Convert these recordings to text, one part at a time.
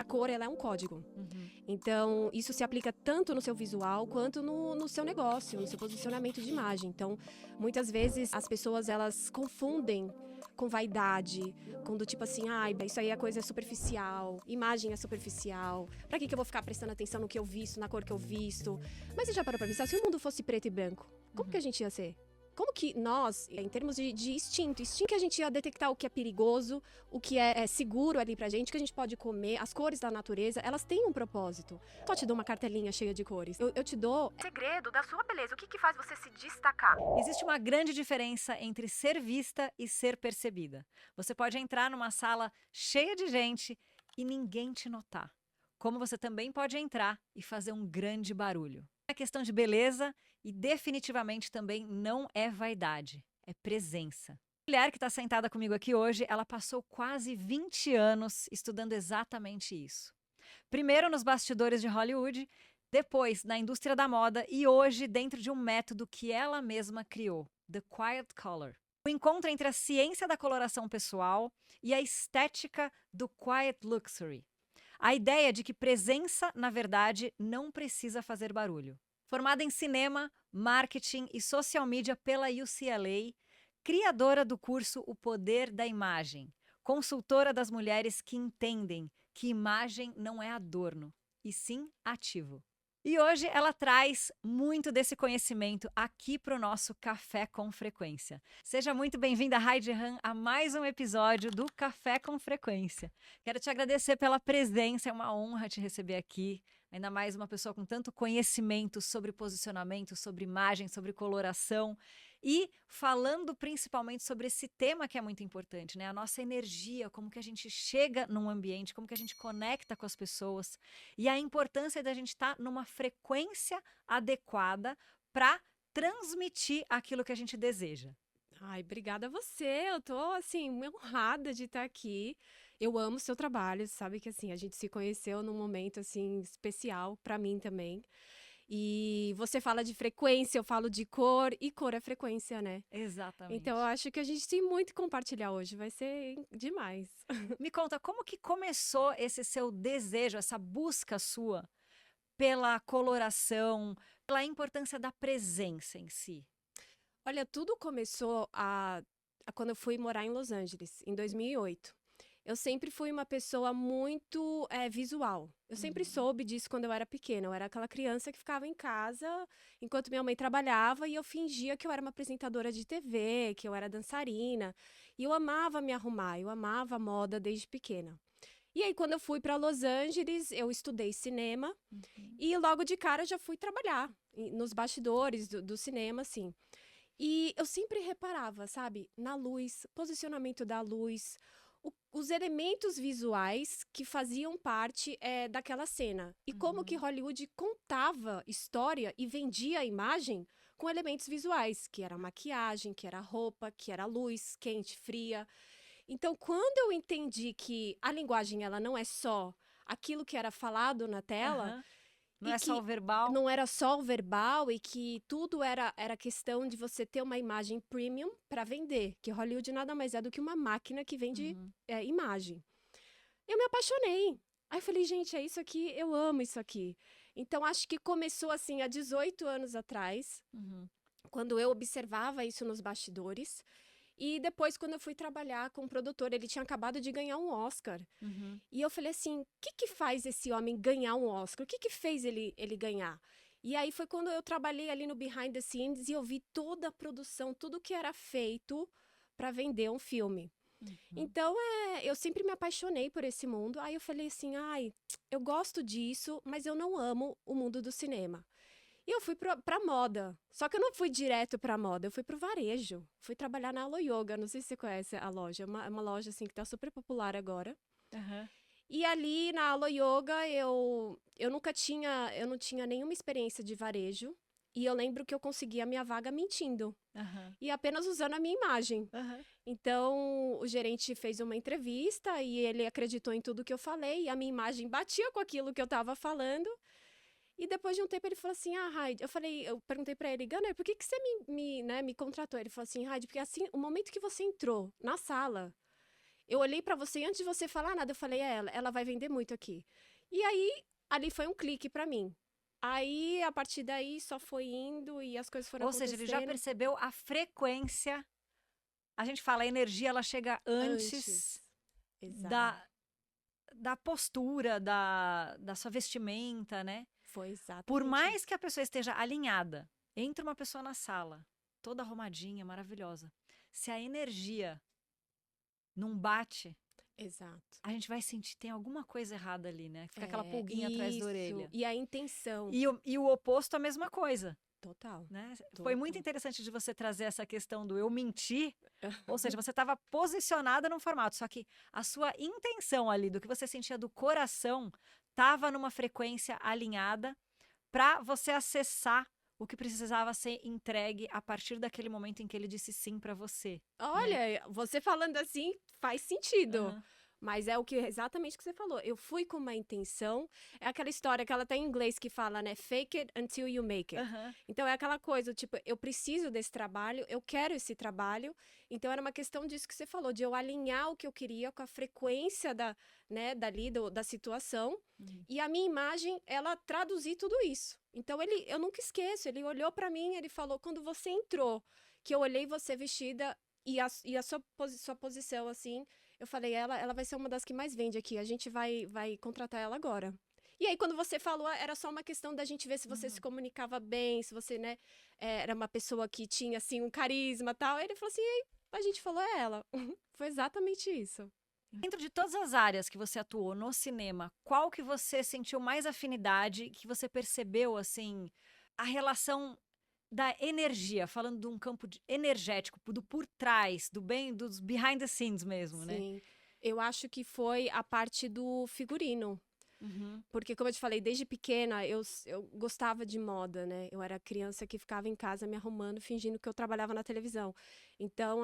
A cor, ela é um código. Então, isso se aplica tanto no seu visual quanto no seu negócio, no seu posicionamento de imagem. Então, muitas vezes as pessoas, elas confundem com vaidade, com do tipo assim, isso aí é coisa superficial, imagem é superficial, pra que eu vou ficar prestando atenção no que eu visto, na cor que eu visto? Mas você já parou pra pensar, se o mundo fosse preto e branco, como que a gente ia ser? Como que nós, em termos de instinto que a gente ia detectar o que é perigoso, o que é seguro ali pra gente, o que a gente pode comer, as cores da natureza, elas têm um propósito. Só te dou uma cartelinha cheia de cores. Eu te dou segredo da sua beleza, o que faz você se destacar. Existe uma grande diferença entre ser vista e ser percebida. Você pode entrar numa sala cheia de gente e ninguém te notar. Como você também pode entrar e fazer um grande barulho. É questão de beleza e definitivamente também não é vaidade, é presença. A mulher que está sentada comigo aqui hoje, ela passou quase 20 anos estudando exatamente isso. Primeiro nos bastidores de Hollywood, depois na indústria da moda e hoje dentro de um método que ela mesma criou, The Quiet Color. O encontro entre a ciência da coloração pessoal e a estética do Quiet Luxury. A ideia de que presença, na verdade, não precisa fazer barulho. Formada em cinema, marketing e social media pela UCLA, criadora do curso O Poder da Imagem, consultora das mulheres que entendem que imagem não é adorno, e sim ativo. E hoje ela traz muito desse conhecimento aqui para o nosso Café com Frequência. Seja muito bem-vinda, Heidi Han, a mais um episódio do Café com Frequência. Quero te agradecer pela presença, é uma honra te receber aqui. Ainda mais uma pessoa com tanto conhecimento sobre posicionamento, sobre imagem, sobre coloração. E falando principalmente sobre esse tema que é muito importante, né? A nossa energia, como que a gente chega num ambiente, como que a gente conecta com as pessoas e a importância da gente estar numa frequência adequada para transmitir aquilo que a gente deseja. Ai, obrigada a você. Eu tô, assim, honrada de estar aqui. Eu amo o seu trabalho, sabe que, assim, a gente se conheceu num momento, assim, especial pra mim também. E você fala de frequência, eu falo de cor, e cor é frequência, né? Então, eu Exatamente. acho que a gente tem muito que compartilhar hoje, vai ser demais. Me conta, como que começou esse seu desejo, essa busca sua pela coloração, pela importância da presença em si? Olha, tudo começou a quando eu fui morar em Los Angeles, em 2008. Eu sempre fui uma pessoa muito visual. Eu sempre soube disso quando eu era pequena. Eu era aquela criança que ficava em casa enquanto minha mãe trabalhava e eu fingia que eu era uma apresentadora de TV, que eu era dançarina. E eu amava me arrumar, eu amava moda desde pequena. E aí, quando eu fui para Los Angeles, eu estudei cinema e logo de cara já fui trabalhar nos bastidores do cinema, assim. E eu sempre reparava, sabe, na luz, posicionamento da luz, os elementos visuais que faziam parte daquela cena. E como que Hollywood contava história e vendia a imagem com elementos visuais, que era a maquiagem, que era a roupa, que era a luz, quente, fria. Então, quando eu entendi que a linguagem ela não é só aquilo que era falado na tela, Aham. Não e é só o que verbal? não era só o verbal e que tudo era questão de você ter uma imagem premium para vender, que Hollywood nada mais é do que uma máquina que vende imagem. Eu me apaixonei. Aí eu falei, gente, é isso aqui, eu amo isso aqui. Então acho que começou assim há 18 anos atrás, Uhum. quando eu observava isso nos bastidores. E depois, quando eu fui trabalhar com o produtor, ele tinha acabado de ganhar um Oscar. Uhum. E eu falei assim: o que, que faz esse homem ganhar um Oscar? O que, que fez ele ganhar? E aí foi quando eu trabalhei ali no behind the scenes e eu vi toda a produção, tudo que era feito para vender um filme. Uhum. Então, eu sempre me apaixonei por esse mundo. Aí eu falei assim: ai, eu gosto disso, mas eu não amo o mundo do cinema. E eu fui pra moda. Só que eu não fui direto pra moda, eu fui pro varejo. Fui trabalhar na Alo Yoga, não sei se você conhece a loja. É uma loja assim que tá super popular agora. Aham. E ali na Alo Yoga eu não tinha nenhuma experiência de varejo. E eu lembro que eu consegui a minha vaga mentindo Aham. e apenas usando a minha imagem. Aham. Então, o gerente fez uma entrevista e ele acreditou em tudo que eu falei, e a minha imagem batia com aquilo que eu estava falando. E depois de um tempo ele falou assim: "Ah, Heidi", eu perguntei pra ele: "Gunner, por que que você me contratou?" Ele falou assim: "Heidi, porque assim, o momento que você entrou na sala, Eu olhei pra você e antes de você falar nada, eu falei, ela vai vender muito aqui. E aí, ali foi um clique pra mim. Aí, a partir daí, só foi indo e as coisas foram Ou seja, ele já acontecendo percebeu a frequência. A gente fala, a energia ela chega antes antes. Exato. da postura, da sua vestimenta, né? Foi exatamente Por mais isso. que a pessoa esteja alinhada, entra uma pessoa na sala, toda arrumadinha, maravilhosa. Se a energia não bate, Exato. a gente vai sentir tem alguma coisa errada ali, né? Fica aquela É, pulguinha atrás da isso. orelha. E a intenção. E o oposto, a mesma coisa. Total. Né? Foi Total. muito interessante de você trazer essa questão do eu mentir, ou seja, você estava posicionada num formato, só que a sua intenção ali, do que você sentia do coração, estava numa frequência alinhada para você acessar o que precisava ser entregue a partir daquele momento em que ele disse sim para você. Olha, você falando assim faz sentido. Aham. Mas é exatamente o que você falou. Eu fui com uma intenção. É aquela história que ela tem em inglês que fala, né? Fake it until you make it. Aham. Então é aquela coisa, tipo, eu preciso desse trabalho, eu quero esse trabalho. Então era uma questão disso que você falou, de eu alinhar o que eu queria com a frequência da situação. Uhum. E a minha imagem, ela traduzir tudo isso. Então eu nunca esqueço, ele olhou pra mim, ele falou, quando você entrou, que eu olhei você vestida e a sua posição assim, eu falei, ela vai ser uma das que mais vende aqui, a gente vai contratar ela agora. E aí, quando você falou, era só uma questão da gente ver se você se comunicava bem, se você, né, era uma pessoa que tinha, assim, um carisma e tal. Aí ele falou assim, e aí, a gente falou, é ela. Foi exatamente isso. Dentro de todas as áreas que você atuou no cinema, qual que você sentiu mais afinidade, que você percebeu, assim, a relação da energia, falando de um campo energético, do por trás, do bem, dos behind the scenes mesmo, né? Sim. Eu acho que foi a parte do figurino. Uhum. Porque, como eu te falei, desde pequena eu gostava de moda, né? Eu era criança que ficava em casa me arrumando, fingindo que eu trabalhava na televisão. Então,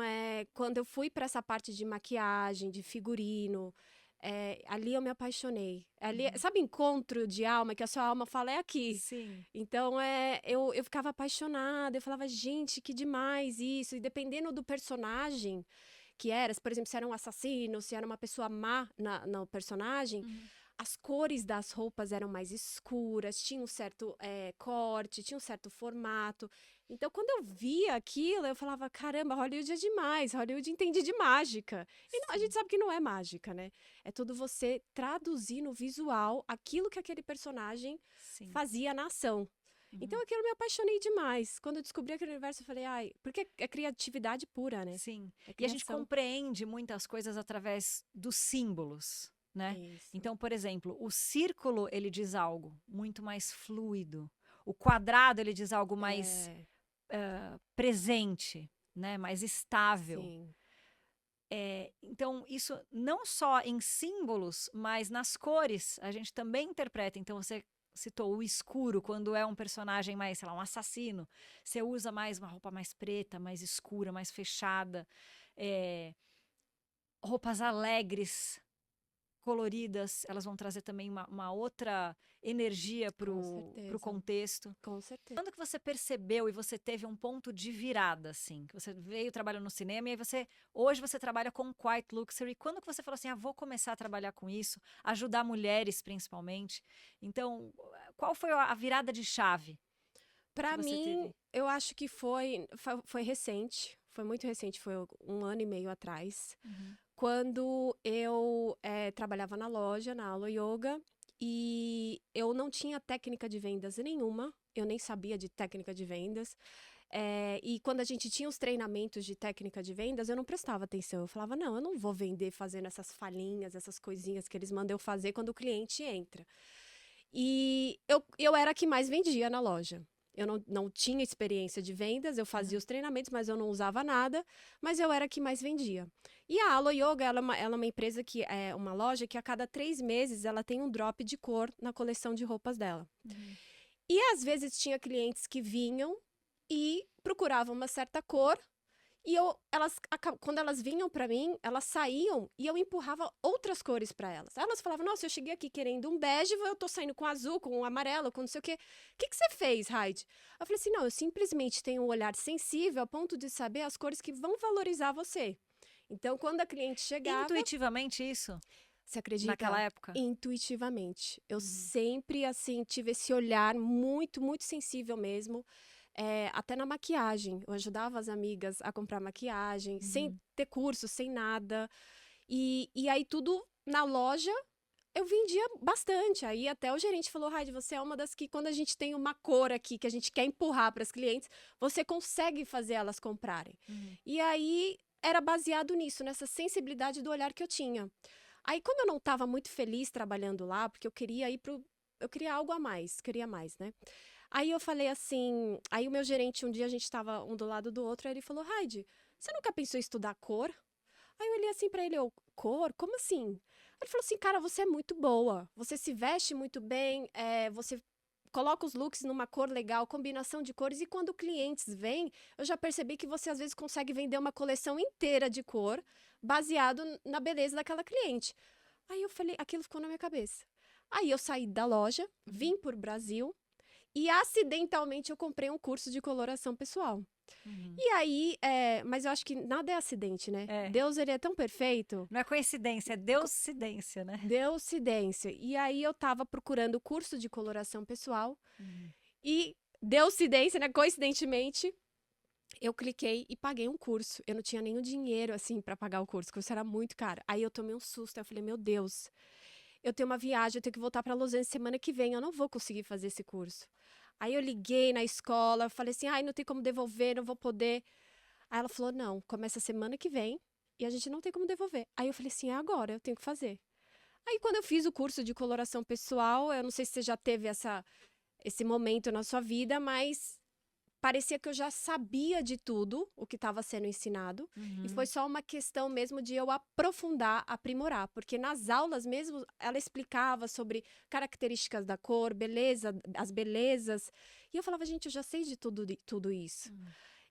quando eu fui para essa parte de maquiagem, de figurino, ali eu me apaixonei. Ali, sabe, encontro de alma, que a sua alma fala, é aqui. Sim. Então, eu ficava apaixonada, eu falava, gente, que demais isso. E dependendo do personagem que era, por exemplo, se era um assassino, se era uma pessoa má no personagem, as cores das roupas eram mais escuras, tinha um certo corte, tinha um certo formato. Então, quando eu via aquilo, eu falava, caramba, Hollywood é demais, Hollywood entende de mágica. E a gente sabe que não é mágica, né? É tudo você traduzir no visual aquilo que aquele personagem Sim. fazia na ação. Então, aquilo eu me apaixonei demais. Quando eu descobri aquele universo, eu falei, ai, porque é criatividade pura, né? Sim. É E a gente criação. compreende muitas coisas através dos símbolos, né? Isso. Então, por exemplo, o círculo, ele diz algo muito mais fluido. O quadrado, ele diz algo mais presente, né? Mais estável. Sim. Então, isso não só em símbolos, mas nas cores, a gente também interpreta. Então, você citou o escuro, quando é um personagem mais, sei lá, um assassino, você usa mais uma roupa mais preta, mais escura, mais fechada, roupas alegres, coloridas, elas vão trazer também uma outra energia pro certeza. contexto. Com certeza. Quando que você percebeu e você teve um ponto de virada, assim? Que você veio trabalhando no cinema e aí hoje você trabalha com Quiet Luxury. Quando que você falou assim, vou começar a trabalhar com isso, ajudar mulheres principalmente? Então, qual foi a virada de chave? Pra que você mim, teve? eu acho que foi recente, foi muito recente, foi 1 ano e meio atrás, quando eu trabalhava na loja, na Alo Yoga, e eu não tinha técnica de vendas nenhuma, eu nem sabia de técnica de vendas. E quando a gente tinha os treinamentos de técnica de vendas, eu não prestava atenção. Eu falava, não, eu não vou vender fazendo essas falinhas, essas coisinhas que eles mandam eu fazer quando o cliente entra. E eu era a que mais vendia na loja. Eu não tinha experiência de vendas, eu fazia os treinamentos, mas eu não usava nada, mas eu era a que mais vendia. E a Alo Yoga, ela é uma empresa que é uma loja que a cada 3 meses ela tem um drop de cor na coleção de roupas dela. E às vezes tinha clientes que vinham e procuravam uma certa cor, e quando elas vinham pra mim, elas saíam e eu empurrava outras cores pra elas. Aí elas falavam, nossa, eu cheguei aqui querendo um bege, eu tô saindo com azul, com amarelo, com não sei o quê. O que você fez, Heidi? Eu falei assim, não, eu simplesmente tenho um olhar sensível a ponto de saber as cores que vão valorizar você. Então, quando a cliente chegava, Intuitivamente isso? você acredita? Naquela época? Intuitivamente. Eu sempre, assim, tive esse olhar muito, muito sensível mesmo. Até na maquiagem. Eu ajudava as amigas a comprar maquiagem, sem ter curso, sem nada. E aí, tudo na loja, eu vendia bastante. Aí, até o gerente falou, Raide, você é uma das que, quando a gente tem uma cor aqui, que a gente quer empurrar para as clientes, você consegue fazer elas comprarem. E aí, era baseado nisso, nessa sensibilidade do olhar que eu tinha. Aí, como eu não estava muito feliz trabalhando lá, porque eu queria eu queria algo a mais, queria mais, né? Aí eu falei assim, aí o meu gerente, um dia a gente estava um do lado do outro, aí ele falou, Raide, você nunca pensou em estudar cor? Aí eu olhei assim pra ele, cor? Como assim? Ele falou assim, cara, você é muito boa, você se veste muito bem, você coloca os looks numa cor legal, combinação de cores, e quando clientes vêm, eu já percebi que você às vezes consegue vender uma coleção inteira de cor, baseado na beleza daquela cliente. Aí eu falei, aquilo ficou na minha cabeça. Aí eu saí da loja, vim pro Brasil, e acidentalmente eu comprei um curso de coloração pessoal. E aí, mas eu acho que nada é acidente, né? É. Deus, ele é tão perfeito. Não é coincidência, é deucidência, né? Deucidência. E aí eu tava procurando o curso de coloração pessoal e deucidência, né? Coincidentemente, eu cliquei e paguei um curso. Eu não tinha nenhum dinheiro, assim, pra pagar o curso, porque isso era muito caro. Aí eu tomei um susto, aí eu falei, meu Deus, eu tenho uma viagem, eu tenho que voltar pra Los Angeles semana que vem, eu não vou conseguir fazer esse curso. Aí eu liguei na escola, falei assim, ai, não tem como devolver, não vou poder. Aí ela falou, não, começa semana que vem e a gente não tem como devolver. Aí eu falei assim, é agora, eu tenho que fazer. Aí quando eu fiz o curso de coloração pessoal, eu não sei se você já teve esse momento na sua vida, mas parecia que eu já sabia de tudo o que estava sendo ensinado. E foi só uma questão mesmo de eu aprofundar, aprimorar. Porque nas aulas mesmo, ela explicava sobre características da cor, beleza, as belezas. E eu falava, gente, eu já sei de tudo isso.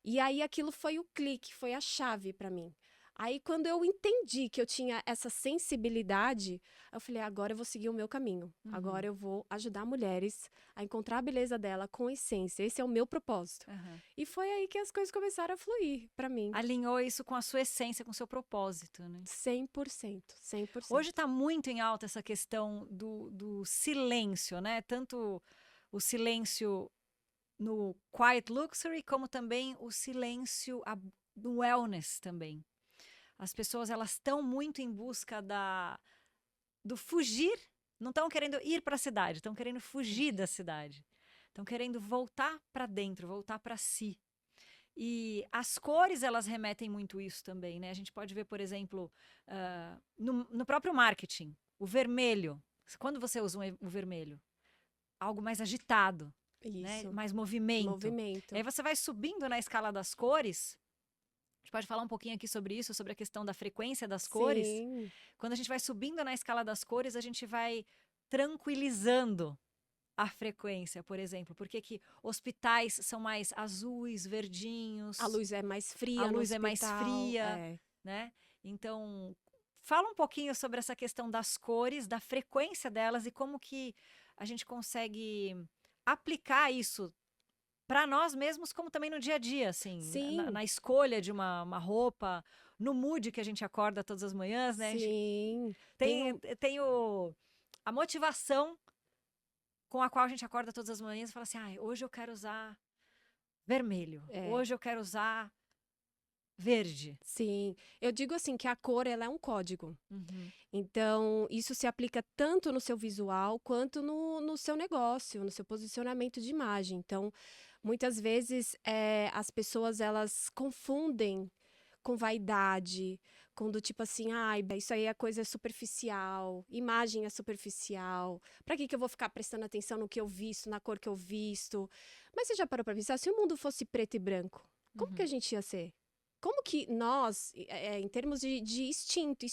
E aí aquilo foi o clique, foi a chave para mim. Aí quando eu entendi que eu tinha essa sensibilidade, eu falei, agora eu vou seguir o meu caminho. Agora eu vou ajudar mulheres a encontrar a beleza dela com essência. Esse é o meu propósito. E foi aí que as coisas começaram a fluir para mim. Alinhou isso com a sua essência, com o seu propósito, né? 100%, 100%. Hoje está muito em alta essa questão do silêncio, né? Tanto o silêncio no quiet luxury, como também o silêncio do wellness também. As pessoas, elas estão muito em busca do fugir, não estão querendo ir para a cidade, estão querendo fugir da cidade. Estão querendo voltar para dentro, voltar para si. E as cores, elas remetem muito isso também, né? A gente pode ver, por exemplo, no próprio marketing, o vermelho. Quando você usa o vermelho? Algo mais agitado, né? Mais movimento. E aí você vai subindo na escala das cores. A gente pode falar um pouquinho aqui sobre isso, sobre a questão da frequência das cores. Sim. Quando a gente vai subindo na escala das cores, a gente vai tranquilizando a frequência, por exemplo. Por que hospitais são mais azuis, verdinhos? A luz é mais fria. A luz é mais fria, né? Então, fala um pouquinho sobre essa questão das cores, da frequência delas e como que a gente consegue aplicar isso para nós mesmos, como também no dia a dia, assim, na escolha de uma roupa, no mood que a gente acorda todas as manhãs, né? Sim. Tem a motivação com a qual a gente acorda todas as manhãs e fala assim, hoje eu quero usar vermelho, hoje eu quero usar verde. Sim, eu digo assim que a cor, ela é um código. Então, isso se aplica tanto no seu visual quanto no seu negócio, no seu posicionamento de imagem. Então, muitas vezes as pessoas, elas confundem com vaidade, com do tipo assim, isso aí é coisa superficial, imagem é superficial, pra que eu vou ficar prestando atenção no que eu visto, na cor que eu visto? Mas você já parou pra pensar, se o mundo fosse preto e branco, como que a gente ia ser? Como que nós, em termos de instinto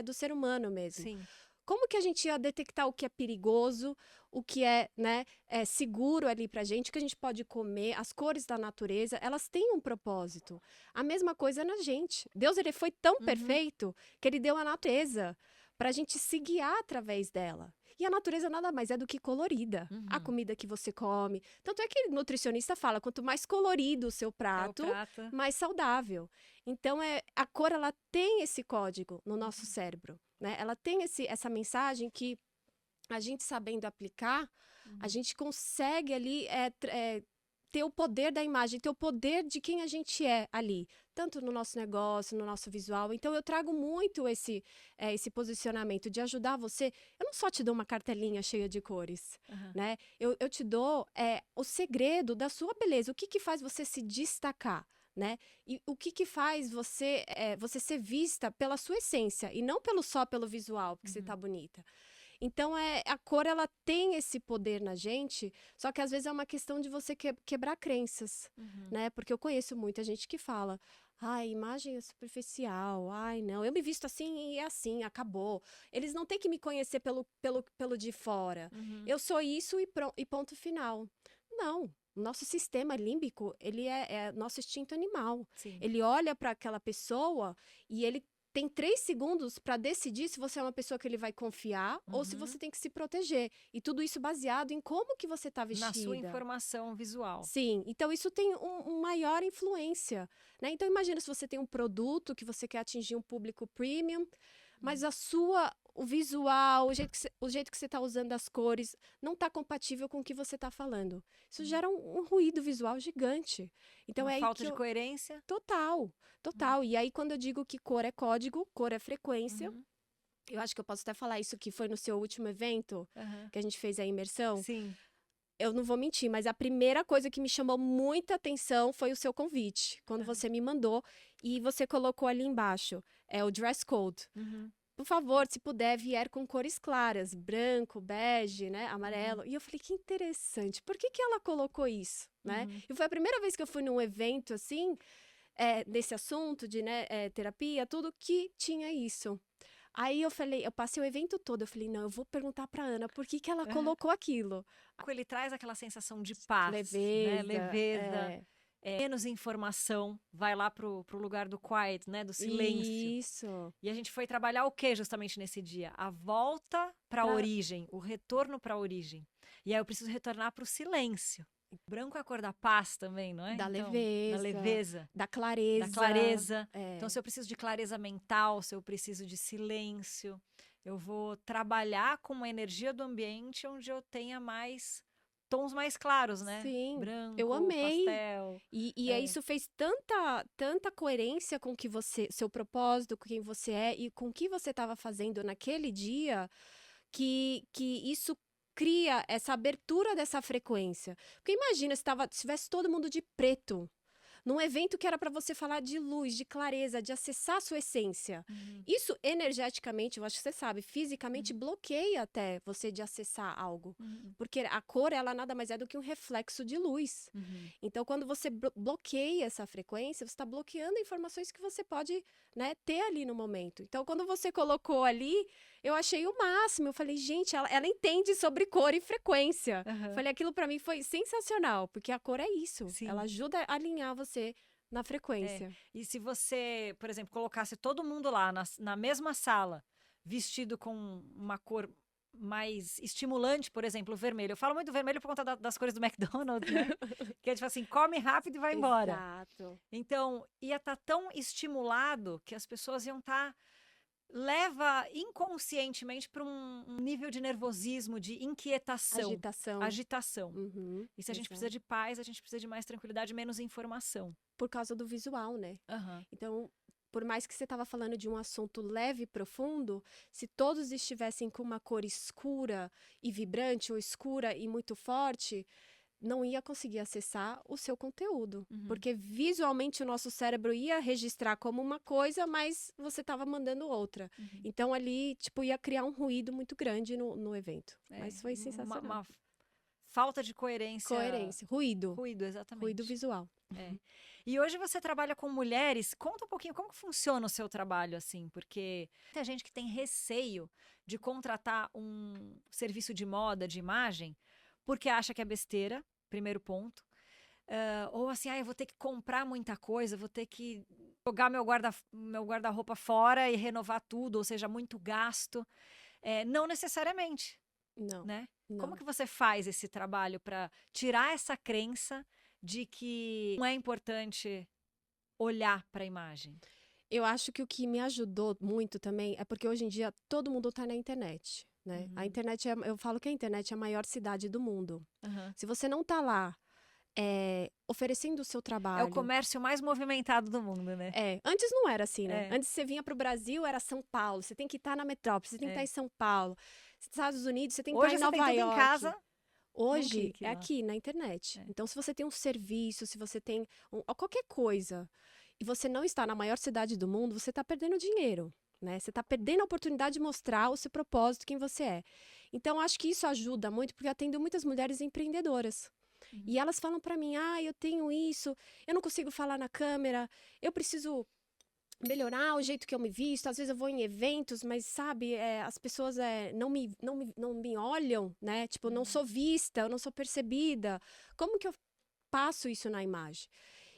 do ser humano mesmo, Sim. como que a gente ia detectar o que é perigoso, o que é, né, seguro ali pra gente, o que a gente pode comer, as cores da natureza, elas têm um propósito. A mesma coisa na gente. Deus, ele foi tão perfeito que ele deu a natureza pra gente se guiar através dela. E a natureza nada mais é do que colorida. A Uhum. comida que você come. Tanto é que nutricionista fala, quanto mais colorido o seu É o prato, prato. mais saudável. Então, a cor, ela tem esse código no nosso cérebro, né? Ela tem essa mensagem que a gente sabendo aplicar, a gente consegue ali ter o poder da imagem, ter o poder de quem a gente é ali, tanto no nosso negócio, no nosso visual. Então, eu trago muito esse posicionamento de ajudar você. Eu não só te dou uma cartelinha cheia de cores, Aham. né? Eu te dou o segredo da sua beleza, o que que faz você se destacar, né? E o que que faz você ser vista pela sua essência e não só pelo visual, porque você tá bonita. Então, a cor, ela tem esse poder na gente, só que às vezes é uma questão de você quebrar crenças, né? Porque eu conheço muita gente que fala, ai, imagem é superficial, ai, não, eu me visto assim e é assim, acabou. Eles não têm que me conhecer pelo de fora. Uhum. Eu sou isso e ponto final. Não. O nosso sistema límbico, ele é nosso instinto animal. Sim. Ele olha para aquela pessoa e ele tem 3 segundos para decidir se você é uma pessoa que ele vai confiar ou se você tem que se proteger. E tudo isso baseado em como que você está Na sua vestida. informação visual. Sim, então isso tem maior influência, né? Então imagina se você tem um produto que você quer atingir um público premium, mas o visual, o jeito que você está usando as cores, não está compatível com o que você está falando. Isso gera um ruído visual gigante. Então Uma é aí falta que de coerência. Total, total. E aí, quando eu digo que cor é código, cor é frequência, Uhum. eu acho que eu posso até falar isso que foi no seu último evento, Aham. que a gente fez a imersão. Sim. Eu não vou mentir, mas a primeira coisa que me chamou muita atenção foi o seu convite, quando você me mandou e você colocou ali embaixo, o dress code. Uhum. Por favor, se puder, vier com cores claras, branco, bege, né, amarelo. E eu falei, que interessante, por que que ela colocou isso, né? E foi a primeira vez que eu fui num evento assim, desse assunto de, né, terapia, tudo que tinha isso. Aí eu falei, eu passei o evento todo, eu falei, não, eu vou perguntar pra Ana por que que ela Aham. colocou aquilo. Ele traz aquela sensação de paz, né? Leveza, Leveza, menos informação, vai lá pro lugar do quiet, né? Do silêncio. Isso. E a gente foi trabalhar o que justamente nesse dia? A volta para a origem, o retorno para a origem. E aí eu preciso retornar para o silêncio. Branco é a cor da paz também, não é? Da Então, leveza, da leveza, da clareza. da clareza. É. Então, se eu preciso de clareza mental, se eu preciso de silêncio, eu vou trabalhar com uma energia do ambiente onde eu tenha mais tons mais claros, né? Sim, Branco, eu amei. pastel. E isso fez tanta coerência com que seu propósito, com quem você é e com o que você estava fazendo naquele dia, que isso cria essa abertura dessa frequência. Porque imagina se tivesse todo mundo de preto, num evento que era para você falar de luz, de clareza, de acessar a sua essência. Isso energeticamente, eu acho que você sabe, fisicamente bloqueia até você de acessar algo. Porque a cor, ela nada mais é do que um reflexo de luz. Então, quando você bloqueia essa frequência, você está bloqueando informações que você pode, né, ter ali no momento. Então, quando você colocou ali, eu achei o máximo. Eu falei, gente, ela entende sobre cor e frequência. Falei, aquilo para mim foi sensacional, porque a cor é isso. Sim. Ela ajuda a alinhar você na frequência. E se você, por exemplo, colocasse todo mundo lá na mesma sala, vestido com uma cor mais estimulante, por exemplo, o vermelho. Eu falo muito do vermelho por conta das cores do McDonald's, né? Que é tipo assim, come rápido e vai embora. Exato. Então, ia estar tão estimulado que as pessoas iam estar... leva inconscientemente para um nível de nervosismo, de inquietação. Agitação. E se a gente precisa de paz, a gente precisa de mais tranquilidade, menos informação. Por causa do visual, né? Então, por mais que você estava falando de um assunto leve e profundo, se todos estivessem com uma cor escura e vibrante, ou escura e muito forte, não ia conseguir acessar o seu conteúdo. Porque visualmente o nosso cérebro ia registrar como uma coisa, mas você estava mandando outra. Então ali, tipo, ia criar um ruído muito grande no evento. Mas foi sensacional. Uma falta de coerência. Coerência. Ruído. Ruído, exatamente. Ruído visual. E hoje você trabalha com mulheres. Conta um pouquinho como que funciona o seu trabalho, assim, porque tem gente que tem receio de contratar um serviço de moda, de imagem, porque acha que é besteira, primeiro ponto. Ou assim, eu vou ter que comprar muita coisa, vou ter que jogar meu guarda-roupa fora e renovar tudo, ou seja, muito gasto. Não necessariamente, Não, né? Como não. que você faz esse trabalho para tirar essa crença de que não é importante olhar para a imagem? Eu acho que o que me ajudou muito também é porque hoje em dia todo mundo tá na internet, né? A Uhum. internet eu falo que a internet é a maior cidade do mundo. Aham. Se você não tá lá, oferecendo o seu É o trabalho. comércio mais movimentado do mundo, né? Antes não era assim, né? É, Antes você vinha pro Brasil, era São Paulo, você tem que estar na metrópole, você tem que estar é. em São Paulo. Estados Unidos, você tem que estar Hoje em você tem Nova tudo em York. casa, num Hoje clique é lá. aqui na internet. É. Então, se você tem um serviço, se você tem qualquer coisa, e você não está na maior cidade do mundo, você está perdendo dinheiro, né? Você está perdendo a oportunidade de mostrar o seu propósito, quem você é. Então, acho que isso ajuda muito, porque eu atendo muitas mulheres empreendedoras. E Uhum. elas falam para mim: eu tenho isso, eu não consigo falar na câmera, eu preciso melhorar o jeito que eu me visto. Às vezes eu vou em eventos, mas sabe, as pessoas não me olham, né? Tipo, eu não Uhum. sou vista, eu não sou percebida. Como que eu passo isso na imagem?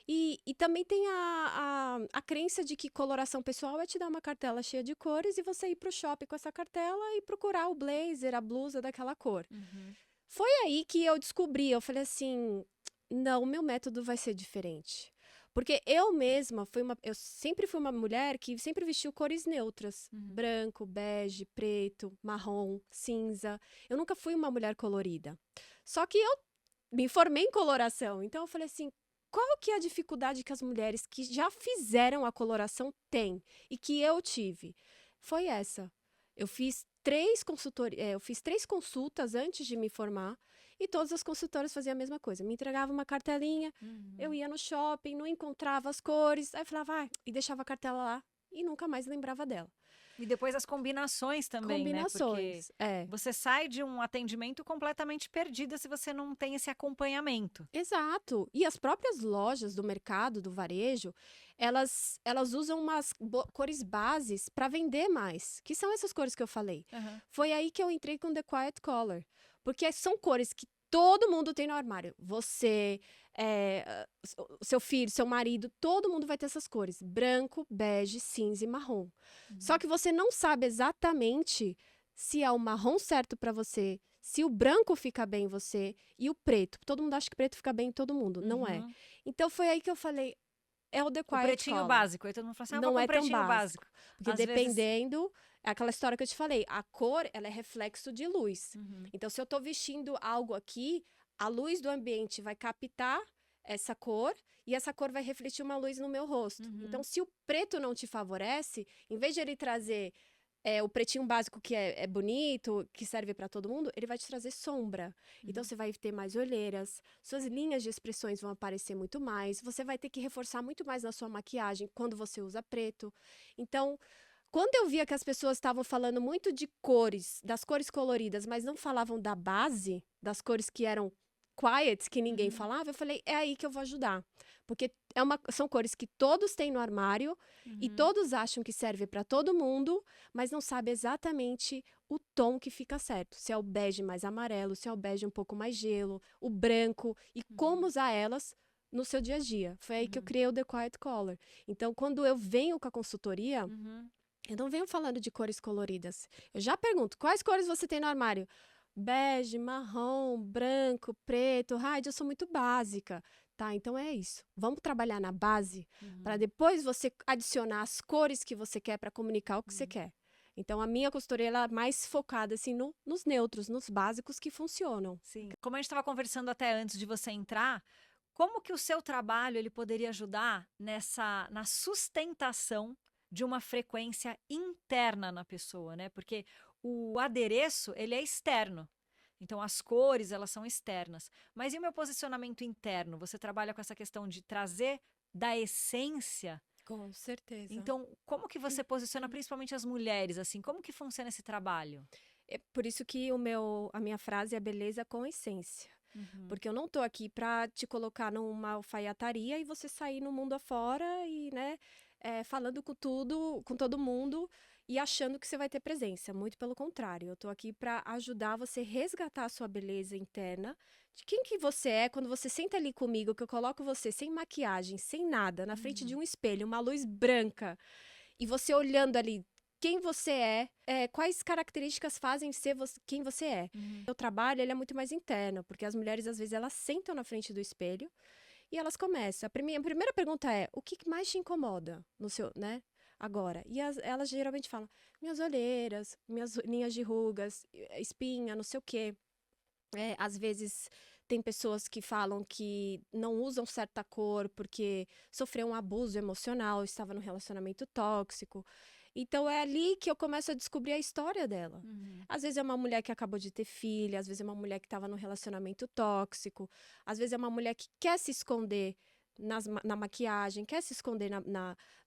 E também tem a crença de que coloração pessoal é te dar uma cartela cheia de cores e você ir pro shopping com essa cartela e procurar o blazer, a blusa daquela cor. Uhum. Foi aí que eu descobri, eu falei assim, não, o meu método vai ser diferente. Porque eu mesma eu sempre fui uma mulher que sempre vestiu cores neutras, Uhum. branco, bege, preto, marrom, cinza. Eu nunca fui uma mulher colorida. Só que eu me formei em coloração, então eu falei assim, qual que é a dificuldade que as mulheres que já fizeram a coloração têm e que eu tive? Foi essa. Eu fiz eu fiz 3 consultas antes de me formar e todas as consultoras faziam a mesma coisa. Me entregavam uma cartelinha, eu Uhum. ia no shopping, não encontrava as cores, aí eu falava, e deixava a cartela lá e nunca mais lembrava dela. E depois as combinações também, né? Porque Combinações, é. você sai de um atendimento completamente perdida se você não tem esse acompanhamento. Exato. E as próprias lojas do mercado, do varejo, elas usam umas cores bases para vender mais, que são essas cores que eu falei. Aham. Foi aí que eu entrei com The Quiet Color, porque são cores que todo mundo tem no armário. Você, o seu filho, seu marido, todo mundo vai ter essas cores: branco, bege, cinza e marrom. Só Uhum. que você não sabe exatamente se é o marrom certo para você, se o branco fica bem em você e o preto. Todo mundo acha que preto fica bem em todo mundo. Não é. Uhum. Então foi aí que eu falei, é o The O Quiet pretinho Color. básico. Aí todo mundo fala assim: ah, vou Não com é o tão pretinho básico. básico. Porque Às vezes. dependendo, é aquela história que eu te falei, a cor, ela é reflexo de luz. Uhum. Então, se eu tô vestindo algo aqui, a luz do ambiente vai captar essa cor e essa cor vai refletir uma luz no meu rosto. Então, Uhum. se o preto não te favorece, em vez de ele trazer o pretinho básico que é bonito, que serve para todo mundo, ele vai te trazer sombra. Então Uhum. você vai ter mais olheiras, suas linhas de expressões vão aparecer muito mais, você vai ter que reforçar muito mais na sua maquiagem quando você usa preto. Então, quando eu via que as pessoas estavam falando muito de cores, das cores coloridas, mas não falavam da base, das cores que eram quiet, que ninguém Uhum. falava, eu falei, é aí que eu vou ajudar. Porque são cores que todos têm no armário e Uhum. todos acham que serve para todo mundo, mas não sabe exatamente o tom que fica certo. Se é o bege mais amarelo, se é o bege um pouco mais gelo, o branco e como Uhum. usar elas no seu dia a dia. Foi aí que eu Uhum. criei o The Quiet Color. Então, quando eu venho com a consultoria, Uhum. eu não venho falando de cores coloridas. Eu já pergunto, quais cores você tem no armário? Bege, marrom, branco, preto. Raide, eu sou muito básica. Tá, então é isso. Vamos trabalhar na base para Uhum. depois você adicionar as cores que você quer para comunicar o que você Uhum. quer. Então a minha consultoria ela é mais focada assim nos neutros, nos básicos que funcionam. Sim. Como a gente estava conversando até antes de você entrar, como que o seu trabalho ele poderia ajudar na sustentação de uma frequência interna na pessoa, né? Porque o adereço, ele é externo. Então, as cores, elas são externas. Mas e o meu posicionamento interno? Você trabalha com essa questão de trazer da essência. Com certeza. Então, como que você posiciona principalmente as mulheres, assim? Como que funciona esse trabalho? É por isso que a minha frase é beleza com essência. Uhum. Porque eu não tô aqui pra te colocar numa alfaiataria e você sair no mundo afora e, né, falando com todo mundo e achando que você vai ter presença. Muito pelo contrário, eu tô aqui para ajudar você a resgatar a sua beleza interna, de quem que você é quando você senta ali comigo, que eu coloco você sem maquiagem, sem nada, na frente de um espelho, uma luz branca, e você olhando ali quem você quais características fazem ser quem você é. O trabalho, ele é muito mais interno, porque as mulheres, às vezes, elas sentam na frente do espelho e elas começam. A primeira pergunta é, o que mais te incomoda no seu, né, agora? E elas geralmente falam, minhas olheiras, minhas linhas de rugas, espinha, não sei o quê. Às vezes tem pessoas que falam que não usam certa cor porque sofreu um abuso emocional, estava num relacionamento tóxico. Então é ali que eu começo a descobrir a história dela. Às vezes é uma mulher que acabou de ter filha, às vezes é uma mulher que estava num relacionamento tóxico, às vezes é uma mulher que quer se esconder na maquiagem, quer se esconder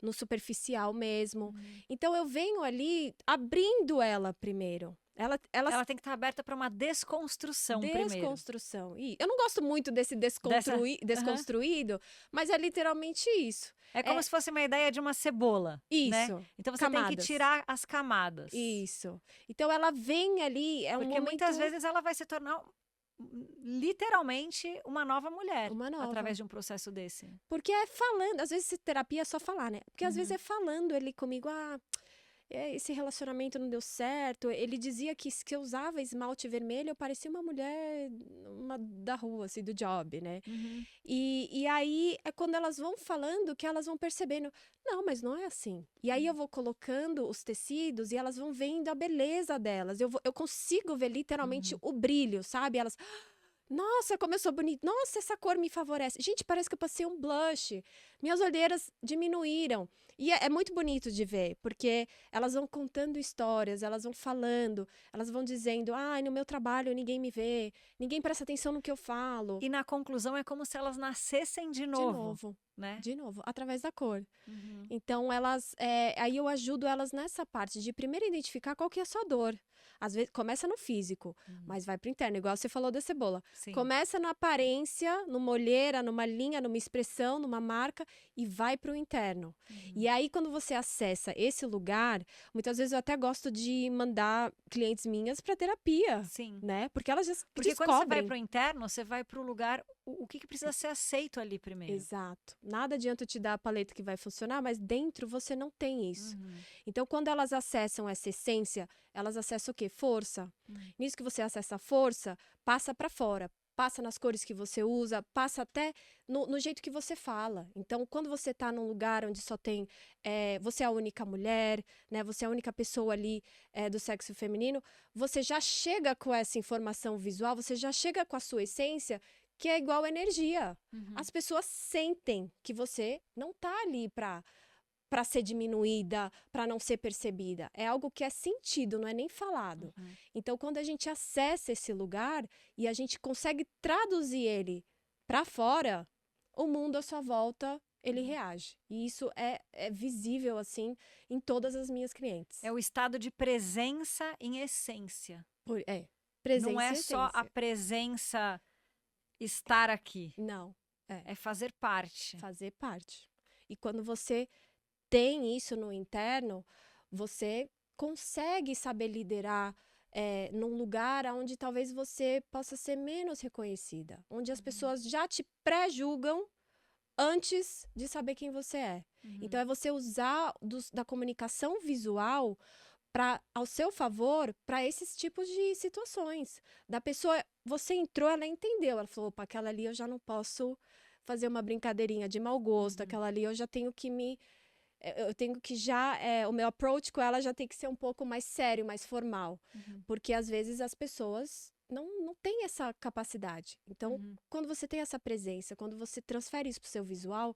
no superficial mesmo. Então eu venho ali abrindo ela primeiro. Ela Ela tem que estar aberta para uma desconstrução primeiro. Desconstrução. E eu não gosto muito desse desconstruído, mas é literalmente isso. É como se fosse uma ideia de uma cebola, né? Isso. Então você tem que Camadas. tirar as camadas. Isso. Então ela vem ali, um Porque momento... muitas vezes ela vai se tornar literalmente uma nova mulher através de um processo desse. Porque é falando, às vezes terapia é só falar, né? Porque às vezes é falando ele comigo, esse relacionamento não deu certo. Ele dizia que se eu usava esmalte vermelho, eu parecia uma mulher da rua, assim, do job, né? E aí é quando elas vão falando que elas vão percebendo, não, mas não é assim. E aí eu vou colocando os tecidos e elas vão vendo a beleza delas. Eu consigo ver literalmente o brilho, sabe? Elas... Nossa, como eu sou bonita. Nossa, essa cor me favorece. Gente, parece que eu passei um blush. Minhas olheiras diminuíram. E é muito bonito de ver, porque elas vão contando histórias, elas vão falando, elas vão dizendo, no meu trabalho ninguém me vê, ninguém presta atenção no que eu falo. E na conclusão é como se elas nascessem de novo. Né? De novo, através da cor. Então, aí eu ajudo elas nessa parte de primeiro identificar qual que é a sua dor. Às vezes, começa no físico, mas vai pro interno, igual você falou da cebola. Sim. Começa na aparência, numa olheira, numa linha, numa expressão, numa marca, e vai pro interno. E aí, quando você acessa esse lugar, muitas vezes eu até gosto de mandar clientes minhas para terapia. Sim. Né? Porque elas já Porque descobrem. Quando você vai pro interno, você vai pro lugar, o que precisa ser aceito ali primeiro. Exato. Nada adianta eu te dar a paleta que vai funcionar, mas dentro você não tem isso. Então, quando elas acessam essa essência, elas acessam o quê? Força. Nisso que você acessa a força, passa para fora. Passa nas cores que você usa, passa até no jeito que você fala. Então, quando você está num lugar onde só tem... você é a única mulher, né? Você é a única pessoa ali do sexo feminino, você já chega com essa informação visual, você já chega com a sua essência, que é igual energia. As pessoas sentem que você não tá ali para ser diminuída, para não ser percebida. É algo que é sentido, não é nem falado. Então, quando a gente acessa esse lugar e a gente consegue traduzir ele para fora, o mundo à sua volta, ele reage. E isso é visível, assim, em todas as minhas clientes. É o estado de presença em essência. Presença não é e só a essência. presença estar aqui. Não. É fazer parte. Fazer parte. E quando você tem isso no interno, você consegue saber liderar num lugar onde talvez você possa ser menos reconhecida. Onde as pessoas já te pré-julgam antes de saber quem você é. Então, é você usar da comunicação visual ao seu favor para esses tipos de situações. Da pessoa, você entrou, ela entendeu. Ela falou, opa, aquela ali eu já não posso fazer uma brincadeirinha de mau gosto. Aquela ali eu já tenho que eu tenho que o meu approach com ela já tem que ser um pouco mais sério, mais formal. Porque às vezes as pessoas não têm essa capacidade. Então, quando você tem essa presença, quando você transfere isso pro seu visual,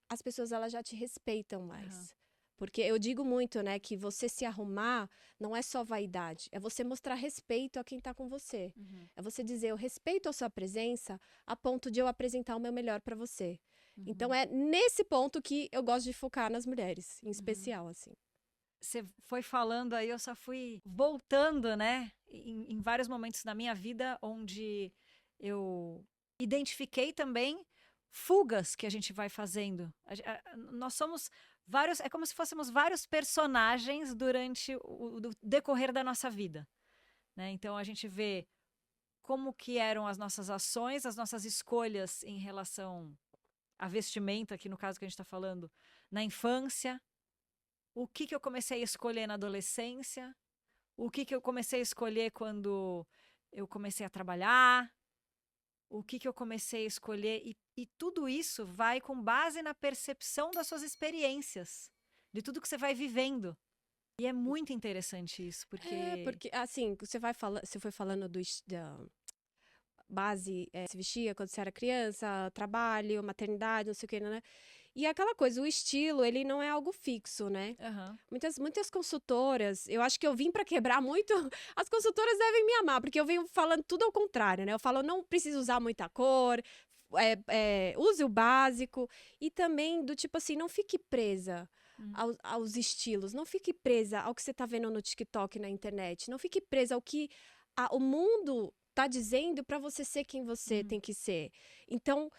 as pessoas elas já te respeitam mais. Porque eu digo muito, né, que você se arrumar não é só vaidade, é você mostrar respeito a quem tá com você. É você dizer, eu respeito a sua presença a ponto de eu apresentar o meu melhor para você. Então, é nesse ponto que eu gosto de focar nas mulheres, em especial, assim. Você foi falando aí, eu só fui voltando, né, em vários momentos da minha vida onde eu identifiquei também fugas que a gente vai fazendo. Nós somos É como se fôssemos vários personagens durante o decorrer da nossa vida, né? Então a gente vê como que eram as nossas ações, as nossas escolhas em relação à vestimenta, aqui no caso que a gente está falando, na infância, o que eu comecei a escolher na adolescência, o que eu comecei a escolher quando eu comecei a trabalhar, o que eu comecei a escolher, e tudo isso vai com base na percepção das suas experiências, de tudo que você vai vivendo. E é muito interessante isso, porque... Porque, assim, você foi falando da base, se vestia quando você era criança, trabalho, maternidade, não sei o que, né? E aquela coisa, o estilo, ele não é algo fixo, né? Aham. Muitas consultoras, eu acho que eu vim para quebrar muito. As consultoras devem me amar, porque eu venho falando tudo ao contrário, né? Eu falo, não precisa usar muita cor, use o básico. E também do tipo assim, não fique presa aos estilos, não fique presa ao que você tá vendo no TikTok, na internet, não fique presa ao que o mundo tá dizendo para você ser quem você tem que ser. Então,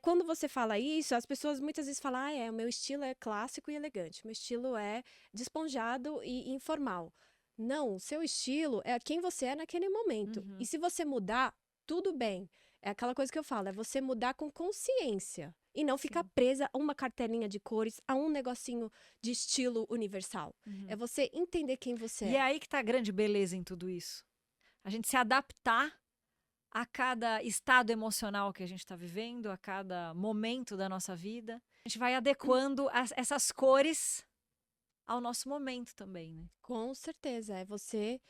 quando você fala isso, as pessoas muitas vezes falam, o meu estilo é clássico e elegante, meu estilo é desponjado e informal. Não, o seu estilo é quem você é naquele momento. E se você mudar, tudo bem. É aquela coisa que eu falo, é você mudar com consciência. E não ficar presa a uma cartelinha de cores, a um negocinho de estilo universal. É você entender quem você E é. é aí que tá a grande beleza em tudo isso. A gente se adaptar a cada estado emocional que a gente está vivendo, a cada momento da nossa vida. A gente vai adequando essas cores ao nosso momento também, né? Com certeza. É você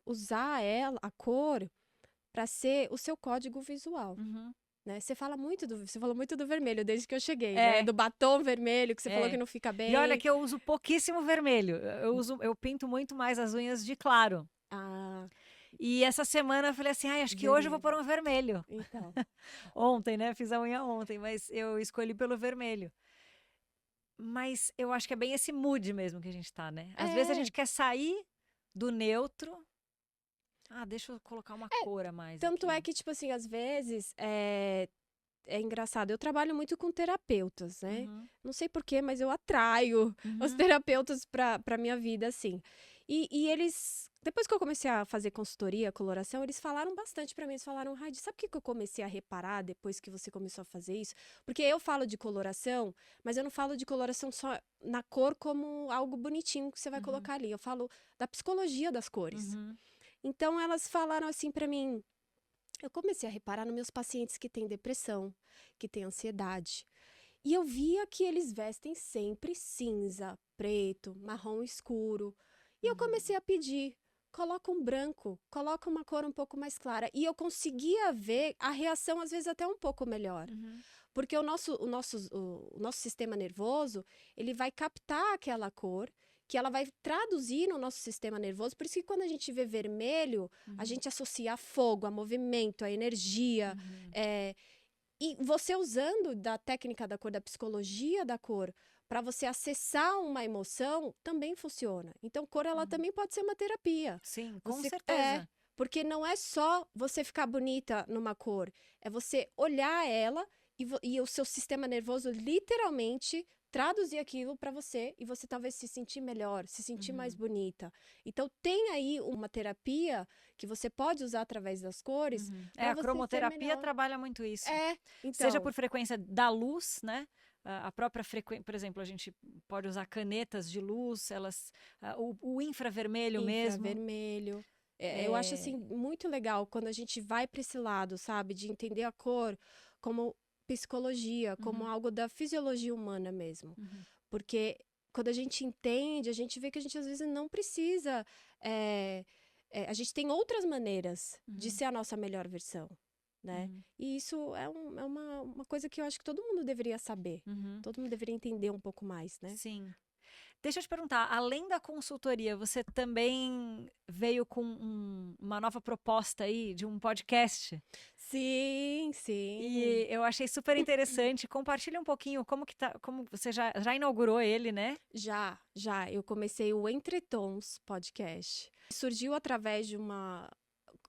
usar a cor, para ser o seu código visual. Né? Você falou muito do vermelho desde que eu cheguei, né? Do batom vermelho, que você falou que não fica bem. E olha que eu uso pouquíssimo vermelho. Eu pinto muito mais as unhas de claro. Ah, E essa semana eu falei assim, acho que hoje eu vou pôr um vermelho. então. Ontem, né? Fiz a unha ontem, mas eu escolhi pelo vermelho. Mas eu acho que é bem esse mood mesmo que a gente tá, né? Às vezes a gente quer sair do neutro. Deixa eu colocar uma cor a mais Tanto aqui. é que, tipo assim, às vezes é engraçado. Eu trabalho muito com terapeutas, né? Não sei porquê, mas eu atraio os terapeutas pra minha vida, assim. E eles, depois que eu comecei a fazer consultoria, coloração, eles falaram bastante pra mim. Eles falaram, Raide, sabe o que eu comecei a reparar depois que você começou a fazer isso? Porque eu falo de coloração, mas eu não falo de coloração só na cor como algo bonitinho que você vai colocar ali. Eu falo da psicologia das cores. Então, elas falaram assim pra mim, eu comecei a reparar nos meus pacientes que têm depressão, que têm ansiedade. E eu via que eles vestem sempre cinza, preto, marrom escuro. E eu comecei a pedir, coloca um branco, coloca uma cor um pouco mais clara. E eu conseguia ver a reação, às vezes, até um pouco melhor. Porque o nosso sistema nervoso, ele vai captar aquela cor, que ela vai traduzir no nosso sistema nervoso. Por isso que quando a gente vê vermelho, a gente associa a fogo, a movimento, a energia. E você usando da técnica da cor, da psicologia da cor, para você acessar uma emoção, também funciona. Então, cor, ela também pode ser uma terapia. Sim, com certeza. Porque não é só você ficar bonita numa cor, é você olhar ela e o seu sistema nervoso literalmente traduzir aquilo para você e você talvez se sentir melhor, se sentir mais bonita. Então tem aí uma terapia que você pode usar através das cores. A cromoterapia trabalha muito isso. Então. Seja por frequência da luz, né? A própria frequência, por exemplo, a gente pode usar canetas de luz, o infravermelho mesmo. Infravermelho. Eu acho assim muito legal quando a gente vai para esse lado, sabe, de entender a cor como psicologia, como algo da fisiologia humana mesmo. Porque quando a gente entende, a gente vê que a gente às vezes não precisa. A gente tem outras maneiras de ser a nossa melhor versão, né? E isso é uma coisa que eu acho que todo mundo deveria saber. Todo mundo deveria entender um pouco mais, né? Sim. Deixa eu te perguntar, além da consultoria, você também veio com uma nova proposta aí de um podcast? Sim, sim. E eu achei super interessante. Compartilha um pouquinho como que tá, como você já inaugurou ele, né? Já. Eu comecei o Entretons podcast. Surgiu através de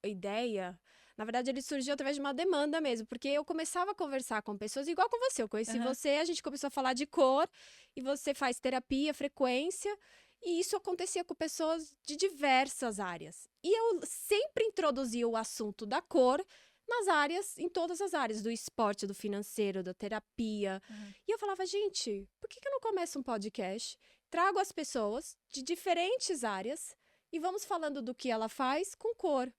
ideia, na verdade, ele surgiu através de uma demanda mesmo, porque eu começava a conversar com pessoas igual com você. Eu conheci você, a gente começou a falar de cor, e você faz terapia, frequência, e isso acontecia com pessoas de diversas áreas. E eu sempre introduzia o assunto da cor nas áreas, em todas as áreas, do esporte, do financeiro, da terapia. E eu falava, gente, por que eu não começo um podcast? Trago as pessoas de diferentes áreas e vamos falando do que ela faz com cor.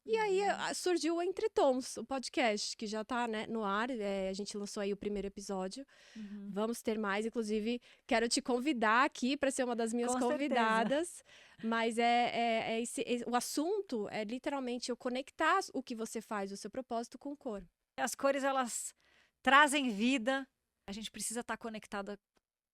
E aí surgiu o Entre Tons, o podcast, que já tá, né, no ar. A gente lançou aí o primeiro episódio. Vamos ter mais, inclusive, quero te convidar aqui para ser uma das minhas convidadas. Mas o assunto é literalmente eu conectar o que você faz, o seu propósito com cor. As cores, elas trazem vida. A gente precisa estar conectada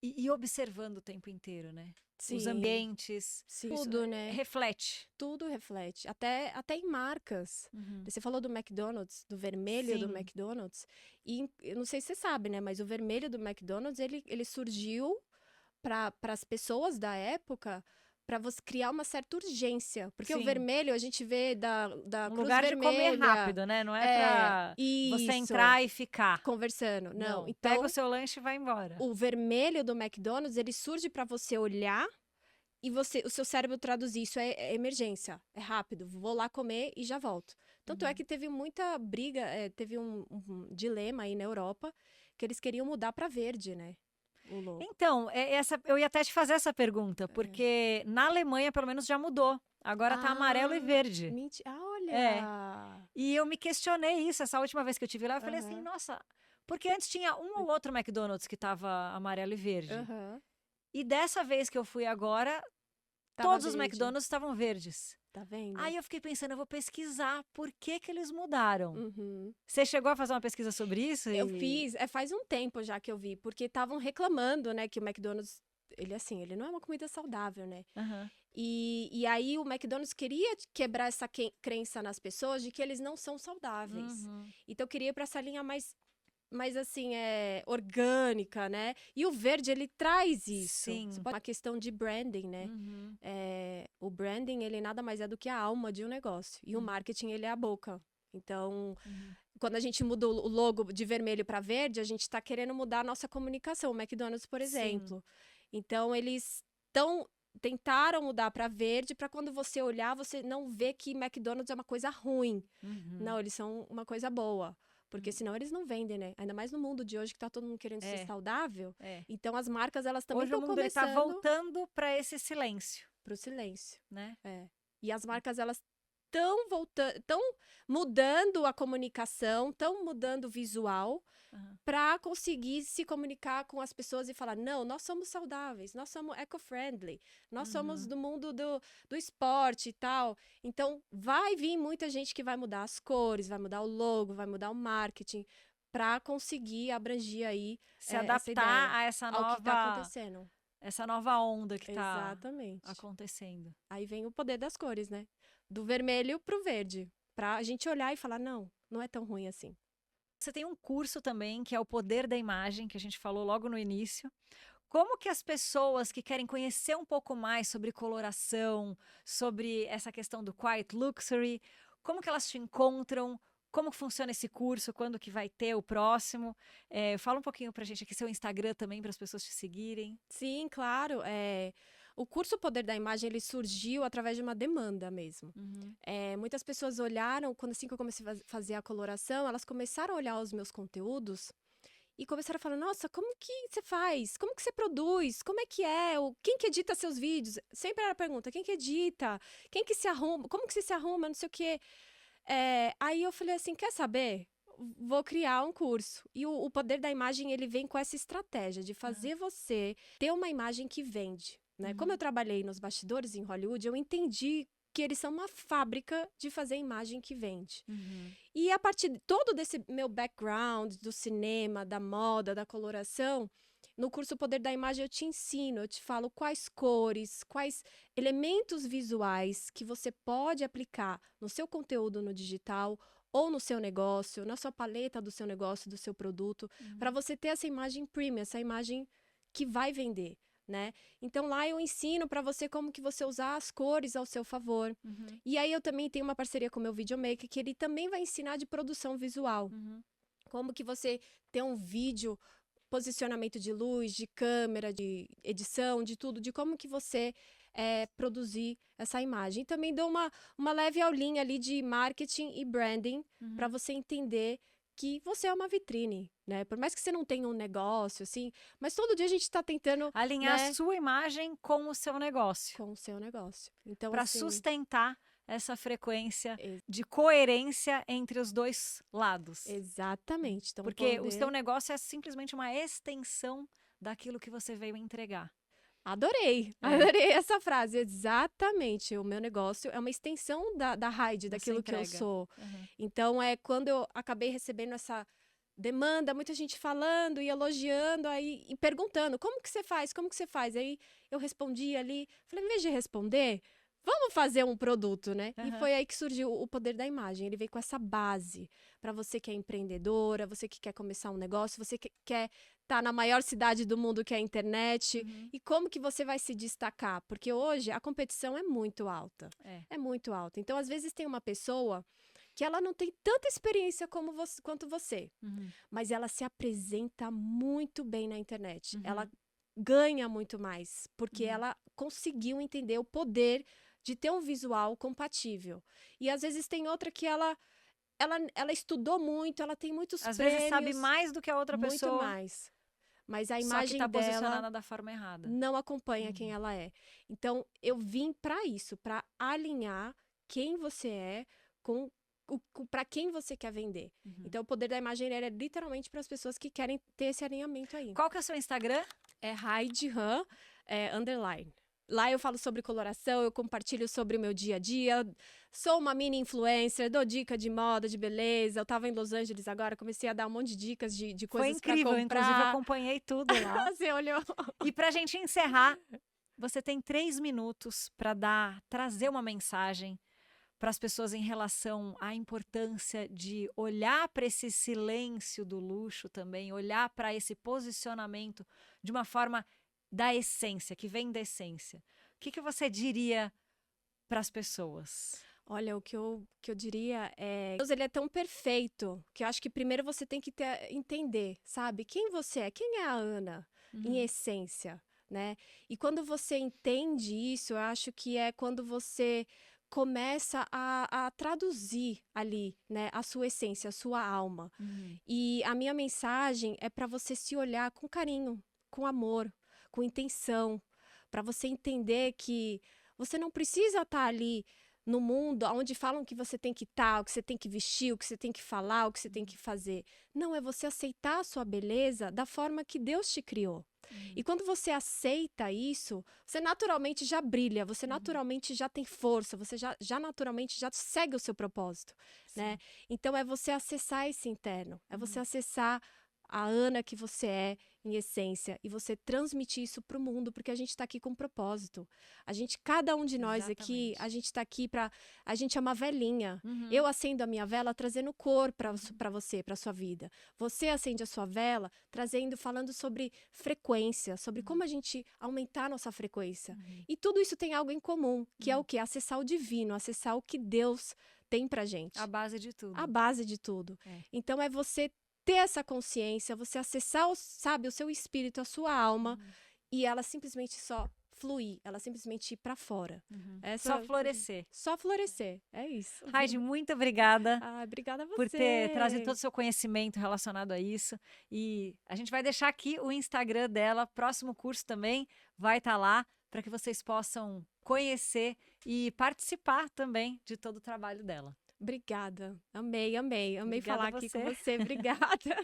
e observando o tempo inteiro, né? Sim. Os ambientes. Sim. Tudo, né? Reflete. Tudo reflete. Até em marcas. Você falou do McDonald's, do vermelho do McDonald's. E eu não sei se você sabe, né? Mas o vermelho do McDonald's, ele surgiu para as pessoas da época para você criar uma certa urgência. Porque o vermelho, a gente vê da um Cruz lugar Vermelha. De comer rápido, né? Não é pra você entrar e ficar conversando. Não. Então, pega o seu lanche e vai embora. O vermelho do McDonald's, ele surge para você olhar e o seu cérebro traduzir. Isso é emergência, é rápido. Vou lá comer e já volto. Tanto é que teve muita briga, teve um dilema aí na Europa, que eles queriam mudar para verde, né? Então, eu ia até te fazer essa pergunta, porque na Alemanha, pelo menos, já mudou. Agora tá amarelo e verde. Mentira. Olha! E eu me questionei isso, essa última vez que eu estive lá, eu falei assim, nossa, porque antes tinha um ou outro McDonald's que tava amarelo e verde. E dessa vez que eu fui agora, todos os McDonald's estavam verdes. Tá vendo? Aí eu fiquei pensando, eu vou pesquisar por que eles mudaram. Você chegou a fazer uma pesquisa sobre isso? Eu fiz, faz um tempo já que eu vi, porque estavam reclamando, né, que o McDonald's, ele não é uma comida saudável, né? E aí o McDonald's queria quebrar essa crença nas pessoas de que eles não são saudáveis. Então eu queria ir pra essa linha mais assim, orgânica, né? E o verde, ele traz isso. Sim. Uma questão de branding, né? O branding, ele nada mais é do que a alma de um negócio. E o marketing, ele é a boca. Então, quando a gente muda o logo de vermelho para verde, a gente está querendo mudar a nossa comunicação. O McDonald's, por exemplo. Então, eles tentaram mudar para verde para quando você olhar, você não vê que McDonald's é uma coisa ruim. Não, eles são uma coisa boa. Porque senão eles não vendem, né? Ainda mais no mundo de hoje que tá todo mundo querendo ser saudável. Então as marcas, elas também estão começando... Hoje o mundo tá voltando para esse silêncio. Pro silêncio. Né? E as marcas, elas estão mudando a comunicação, estão mudando o visual para conseguir se comunicar com as pessoas e falar, não, nós somos saudáveis, nós somos eco-friendly, nós somos do mundo do esporte e tal. Então, vai vir muita gente que vai mudar as cores, vai mudar o logo, vai mudar o marketing para conseguir abrangir aí se adaptar a essa nova... ao que tá acontecendo. Essa nova onda que tá Exatamente. acontecendo. Aí vem o poder das cores, né? Do vermelho pro verde. Pra gente olhar e falar, não é tão ruim assim. Você tem um curso também, que é o Poder da Imagem, que a gente falou logo no início. Como que as pessoas que querem conhecer um pouco mais sobre coloração, sobre essa questão do Quiet Luxury, como que elas te encontram? Como funciona esse curso? Quando que vai ter o próximo? Fala um pouquinho pra gente aqui, seu Instagram também, para as pessoas te seguirem. Sim, claro. O curso Poder da Imagem, ele surgiu através de uma demanda mesmo. Muitas pessoas olharam, assim que eu comecei a fazer a coloração, elas começaram a olhar os meus conteúdos e começaram a falar, nossa, como que você faz? Como que você produz? Como é que é? Quem que edita seus vídeos? Sempre era a pergunta, quem que edita? Quem que se arruma? Como que você se arruma? Não sei o quê. Aí eu falei assim, quer saber? Vou criar um curso. E o Poder da Imagem, ele vem com essa estratégia de fazer você ter uma imagem que vende. Né? Como eu trabalhei nos bastidores em Hollywood, eu entendi que eles são uma fábrica de fazer imagem que vende. E a partir de todo desse meu background, do cinema, da moda, da coloração, no curso Poder da Imagem eu te ensino, eu te falo quais cores, quais elementos visuais que você pode aplicar no seu conteúdo no digital ou no seu negócio, na sua paleta do seu negócio, do seu produto, para você ter essa imagem premium, essa imagem que vai vender. né? Então lá eu ensino para você como que você usar as cores ao seu favor. Uhum. E aí eu também tenho uma parceria com o meu videomaker, que ele também vai ensinar de produção visual. Uhum. Como que você tem um vídeo, posicionamento de luz, de câmera, de edição, de tudo, de como que você produzir essa imagem. E também dou uma leve aulinha ali de marketing e branding para Uhum. você entender que você é uma vitrine, né? Por mais que você não tenha um negócio, assim, mas todo dia a gente está tentando, Alinhar a né, sua imagem com o seu negócio, com o seu negócio. Então, para assim, sustentar essa frequência ex- de coerência entre os dois lados. exatamente. Então, Porque o seu negócio é simplesmente uma extensão daquilo que você veio entregar. Adorei, É. adorei essa frase, exatamente. O meu negócio é uma extensão da Raide, Da daquilo sua que eu entrega. sou. Uhum. Então, quando eu acabei recebendo essa demanda, muita gente falando e elogiando, aí, e perguntando, como que você faz, como que você faz? Aí eu respondi ali, falei, em vez de responder, vamos fazer um produto, né? E Uhum. foi aí que surgiu o poder da imagem. Ele veio com essa base para você que é empreendedora, você que quer começar um negócio, você que quer estar na maior cidade do mundo, que é a internet. Uhum. E como que você vai se destacar? Porque hoje a competição é muito alta. É muito alta. Então, às vezes, tem uma pessoa que ela não tem tanta experiência como você, quanto você, Uhum. mas ela se apresenta muito bem na internet. Uhum. Ela ganha muito mais, porque Uhum. ela conseguiu entender o poder de ter um visual compatível. E às vezes tem outra que ela estudou muito, ela tem muitos Às prêmios, vezes sabe mais do que a outra muito pessoa, mais. Mas a só que imagem está dela posicionada da forma errada. não acompanha quem ela é. Então, eu vim para isso, para alinhar quem você é com para quem você quer vender. Uhum. Então, o poder da imagem ele é literalmente para as pessoas que querem ter esse alinhamento aí. Qual que é o seu Instagram? É Heidi Han, underline. Lá eu falo sobre coloração, eu compartilho sobre o meu dia a dia. Sou uma mini influencer, dou dica de moda, de beleza. Eu tava em Los Angeles agora, comecei a dar um monte de dicas de Foi coisas para incrível, inclusive eu comprar. acompanhei tudo lá. Você olhou? E pra gente encerrar, você tem 3 minutos para trazer uma mensagem para as pessoas em relação à importância de olhar para esse silêncio do luxo também, olhar para esse posicionamento de uma forma da essência, que vem da essência. O que você diria para as pessoas? Olha, o que eu diria é... Deus, ele é tão perfeito, que eu acho que primeiro você tem que entender, sabe? Quem você é, quem é a Ana, em essência, né? E quando você entende isso, eu acho que é quando você começa a traduzir ali, né? A sua essência, a sua alma. E a minha mensagem é para você se olhar com carinho, com amor, com intenção, para você entender que você não precisa estar ali no mundo onde falam que você tem que estar, o que você tem que vestir, o que você tem que falar, o que você tem que fazer. Não, é você aceitar a sua beleza da forma que Deus te criou. E quando você aceita isso, você naturalmente já brilha, você naturalmente já tem força, você já naturalmente já segue o seu propósito, né? Então é você acessar esse interno, é você acessar a Ana que você é em essência e você transmitir isso para o mundo, porque a gente está aqui com um propósito. Cada um de nós aqui, a gente está aqui a gente é uma velinha. Eu acendo a minha vela trazendo cor para você, para sua vida. Você acende a sua vela falando sobre frequência, sobre como a gente aumentar a nossa frequência. E tudo isso tem algo em comum, que é o quê? Acessar o divino, acessar o que Deus tem pra gente. A base de tudo. A base de tudo. Então é você ter essa consciência, você acessar, o seu espírito, a sua alma, e ela simplesmente só fluir, ela simplesmente ir para fora. Só florescer. Só florescer, é isso. Heidi, muito obrigada. Obrigada a você. Por ter trazido todo o seu conhecimento relacionado a isso. E a gente vai deixar aqui o Instagram dela, próximo curso também vai estar lá, para que vocês possam conhecer e participar também de todo o trabalho dela. Obrigada. Amei Obrigada falar aqui você. com você. Obrigada.